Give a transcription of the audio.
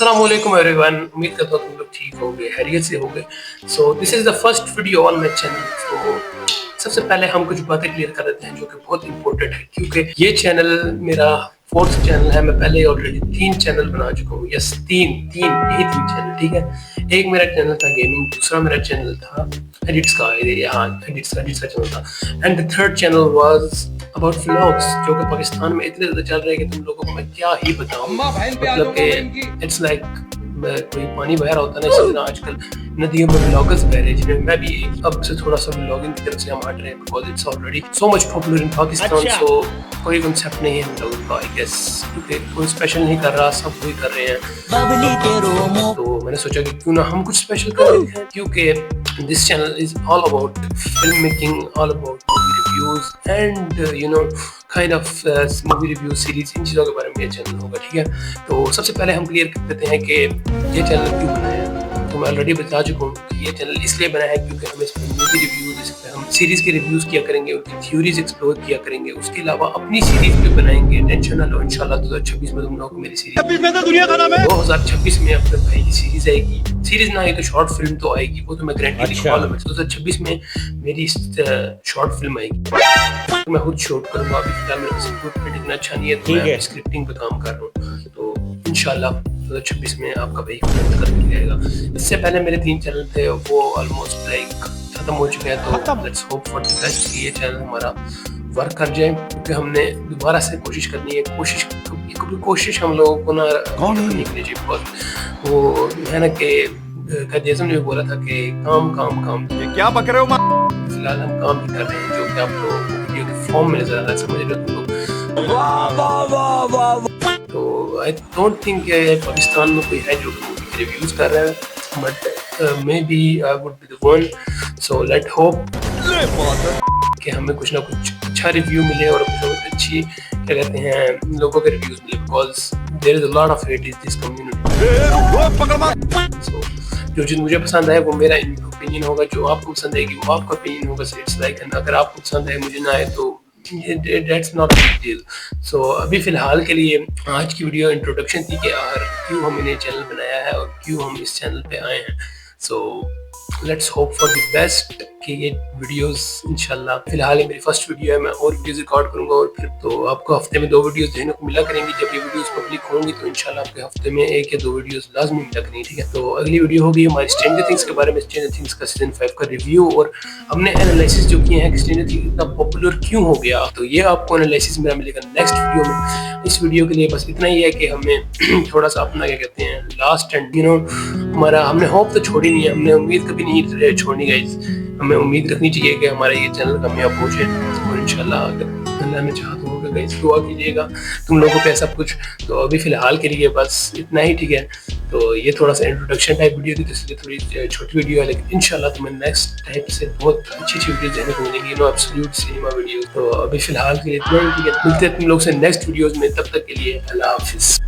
अस्सलाम वालेकुम एवरीवन, उम्मीद करता हूँ तुम लोग ठीक होगे, खैरियत से होगे। So this is the first video on my channel. तो सबसे पहले हम कुछ बातें क्लियर कर देते हैं जो कि बहुत इंपॉर्टेंट है, क्योंकि ये चैनल मेरा फोर्थ चैनल है। मैं पहले ऑलरेडी 3 चैनल बना चुका हूँ। यस, यही 3 चैनल, ठीक है। एक मेरा चैनल था गेमिंग, दूसरा मेरा चैनल था एडिट्स का, एडिट्स का चैनल था, and the third channel was about vlogs, जो कि पाकिस्तान में इतने ज़्यादा चल रहे हैं कि तुम लोगों को मैं क्या ही बताऊँ। मतलब कि इट्स लाइक कोई पानी बह रहा होता है ना, इसी तरह आजकल नदियों में व्लॉगर्स बह रहे हैं, जिन्हें मैं भी अब से थोड़ा सा व्लॉगिंग की तरफ से हम हट रहे हैं, because it's already so much popular in Pakistan. So कोई कंसेप्ट नहीं है हम लोगों का, आई गेस, क्योंकि कोई स्पेशल नहीं कर रहा, सब वही कर रहे हैं। तो मैंने सोचा कि क्यों ना हम कुछ स्पेशल कर लेते हैं, क्योंकि this channel is all about film making, all about movie reviews and you know kind of movie review series, इन चीज़ों के बारे में ये चैनल होगा, ठीक है। तो सबसे पहले हम क्लियर कर देते हैं कि ये चैनल क्यों बनाया है। तो मैं ऑलरेडी बता चुका हूँ कि ये चैनल इसलिए बना है क्योंकि हम इसमें मूवी रिव्यूज, इस पर हम सीरीज के रिव्यूज किया करेंगे, उनकी थ्योरीज एक्सप्लोर किया करेंगे, उसके अलावा अपनी सीरीज भी बनाएंगे। टेंशन ना लो, इंशाल्लाह 2026 में तुम लोगों को मेरी सीरीज 2026 में अपने भाई की सीरीज आएगी। सीरीज ना आई तो शॉर्ट फिल्म तो आएगी, वो तो मैं गारंटी लिखवा लूँ। 2026 में मेरी शॉर्ट फिल्म आएगी, तो मैं खुद शूट करूंगा। अभी फिलहाल मेरे पास इक्विपमेंट इतना अच्छा नहीं है, तो मैं स्क्रिप्टिंग पे काम कर रहा हूँ। तो इंशाल्लाह 2026 में आपका भाई करके जाएगा। इससे पहले मेरे 3 चैनल थे, वो ऑलमोस्ट लाइक खत्म हो चुके हैं। तो let's hope for the best कि ये चैनल हमारा वर्क कर जाए, क्योंकि हमने दोबारा से कोशिश करनी है। कोशिश हम लोगों को ना करनी चाहिए, बहुत वो है ना कि जैसे ने बोला था कि काम ये क्या बक रहे हो। फिलहाल हम काम ही कर रहे हैं, जो कि आप लोग वीडियो के फॉर्म में नजर आ रहा है, समझ रहे हो तुम लोग। तो आई डोंट थिंक पाकिस्तान में कोई है जो मूवी के रिव्यूज कर रहा है, but maybe I would be the one. So let hope कि हमें कुछ ना कुछ अच्छा रिव्यू मिले और कुछ ना कुछ अच्छी क्या कहते हैं लोगों के रिव्यूज मिले, because there is a lot of hate in this community. So जो चीज़ मुझे पसंद है वो मेरा ओपिनियन होगा, जो आपको पसंद आएगी वो आपका ओपिनियन होगा। सो इट्स लाइक, अगर आपको पसंद है मुझे ना आए तो that's not a big deal. So अभी फिलहाल के लिए आज की वीडियो इंट्रोडक्शन थी कि क्यों हमने चैनल बनाया है और क्यों हम इस चैनल पे आए हैं। So let's hope for the best कि ये वीडियोस इंशाल्लाह, फिलहाल ये मेरी फर्स्ट वीडियो है, मैं और वीडियोस रिकॉर्ड करूंगा और फिर तो आपको हफ्ते में 2 वीडियोस देखने को मिला करेंगी। जब ये वीडियोस पब्लिक होंगी तो इंशाल्लाह आपके हफ्ते में 1 या 2 वीडियोस लाजमी मिला करेंगी, ठीक है। तो अगली वीडियो होगी हमारी स्ट्रेंजर थिंग्स के बारे में, स्ट्रेंजर थिंग्स का सीजन 5 का रिव्यू, और हमने एनालिसिस जो किए हैं कि स्ट्रेंजर थिंग्स इतना पॉपुलर क्यों हो गया। तो ये आपको एनालिसिस मेरा मिलेगा नेक्स्ट वीडियो में। इस वीडियो के लिए बस इतना ही है कि हमें थोड़ा सा अपना क्या कहते हैं लास्ट एंड यू नो हमारा, हमने होप तो छोड़ी नहीं है, हमने उम्मीद कभी नहीं छोड़नी गाइस। हमें उम्मीद रखनी चाहिए कि हमारा ये चैनल कामयाब हो जाए, और इंशाल्लाह अगर अल्लाह ने चाहा तो होगा गाइस। दुआ कीजिएगा तुम लोगों पे सब कुछ। तो अभी फिलहाल के लिए बस इतना ही, ठीक है। तो ये थोड़ा सा इंट्रोडक्शन टाइप वीडियो थी, तो इसलिए थोड़ी छोटी वीडियो है, लेकिन इंशाल्लाह तुम्हें नेक्स्ट टाइप से बहुत अच्छी वीडियो देखने को मिलेंगी, नो एब्सोल्यूट सिनेमा वीडियो। तो अभी फिलहाल के लिए इतना ही, ठीक है। मिलते हैं तुम लोग से नेक्स्ट वीडियोज में, तब तक के लिए अल्लाह हाफिज़।